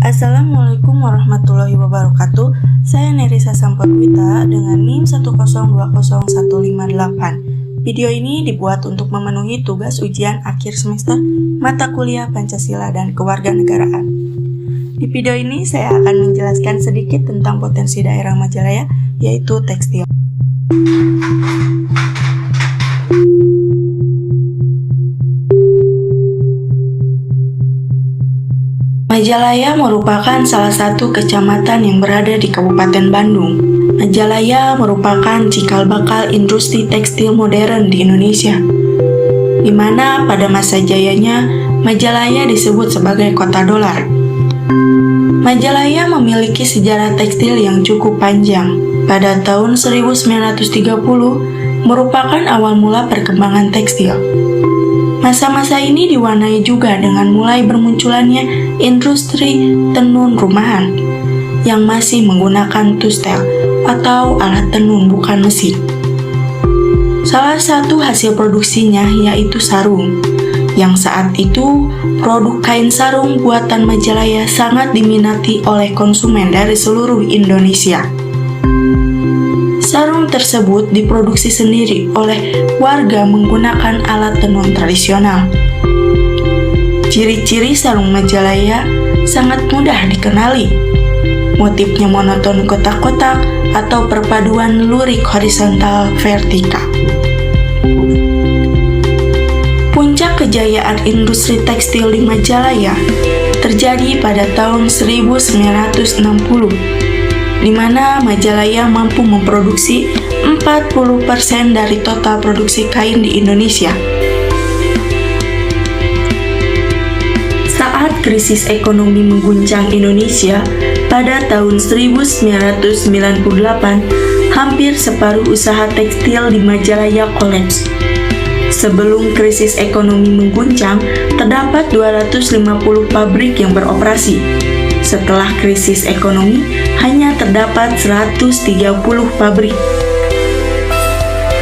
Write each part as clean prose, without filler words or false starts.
Assalamualaikum warahmatullahi wabarakatuh. Saya Nerissa Sampurwita dengan NIM 1020158. Video ini dibuat untuk memenuhi tugas ujian akhir semester mata kuliah Pancasila dan Kewarganegaraan. Di video ini saya akan menjelaskan sedikit tentang potensi daerah Majalaya, yaitu tekstil. Majalaya merupakan salah satu kecamatan yang berada di Kabupaten Bandung. Majalaya merupakan cikal bakal industri tekstil modern di Indonesia, di mana pada masa jayanya Majalaya disebut sebagai kota dolar. Majalaya memiliki sejarah tekstil yang cukup panjang. Pada tahun 1930 merupakan awal mula perkembangan tekstil. Masa-masa ini diwarnai juga dengan mulai bermunculannya industri tenun rumahan yang masih menggunakan tustel atau alat tenun bukan mesin. Salah satu hasil produksinya yaitu sarung, yang saat itu produk kain sarung buatan Majalaya sangat diminati oleh konsumen dari seluruh Indonesia. Sarung tersebut diproduksi sendiri oleh warga menggunakan alat tenun tradisional. Ciri-ciri sarung Majalaya sangat mudah dikenali. Motifnya monoton kotak-kotak atau perpaduan lurik horizontal vertikal. Puncak kejayaan industri tekstil di Majalaya terjadi pada tahun 1960. di mana Majalaya mampu memproduksi 40% dari total produksi kain di Indonesia. Saat krisis ekonomi mengguncang Indonesia pada tahun 1998, hampir separuh usaha tekstil di Majalaya kolaps. Sebelum krisis ekonomi mengguncang, terdapat 250 pabrik yang beroperasi. Setelah krisis ekonomi, hanya terdapat 130 pabrik.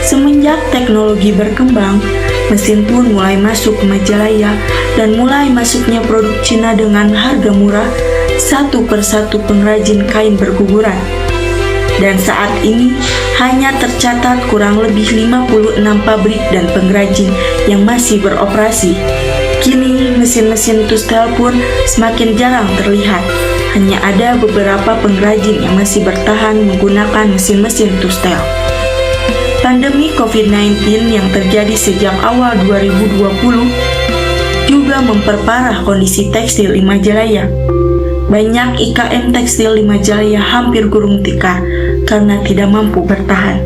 Semenjak teknologi berkembang, mesin pun mulai masuk ke Majalaya dan mulai masuknya produk Cina dengan harga murah, satu persatu pengrajin kain berguguran. Dan saat ini hanya tercatat kurang lebih 56 pabrik dan pengrajin yang masih beroperasi. Kini mesin-mesin tustel pun semakin jarang terlihat. Hanya ada beberapa pengrajin yang masih bertahan menggunakan mesin-mesin tustel. Pandemi COVID-19 yang terjadi sejak awal 2020 juga memperparah kondisi tekstil di Majalaya. Banyak IKM tekstil di Majalaya hampir gulung tikar karena tidak mampu bertahan.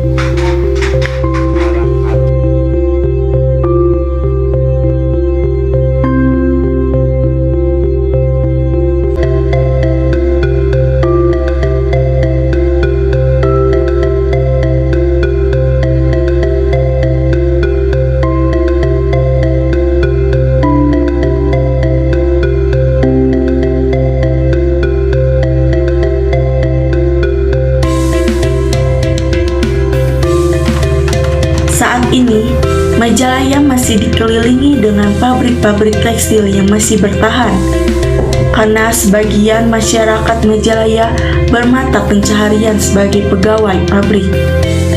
Saat ini, Majalaya masih dikelilingi dengan pabrik-pabrik tekstil yang masih bertahan. Karena sebagian masyarakat Majalaya bermata pencaharian sebagai pegawai pabrik.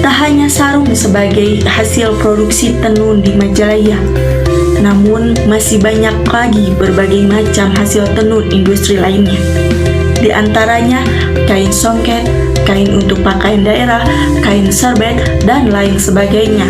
Tak hanya sarung sebagai hasil produksi tenun di Majalaya, namun masih banyak lagi berbagai macam hasil tenun industri lainnya. Di antaranya kain songket, kain untuk pakaian daerah, kain serbet, dan lain sebagainya.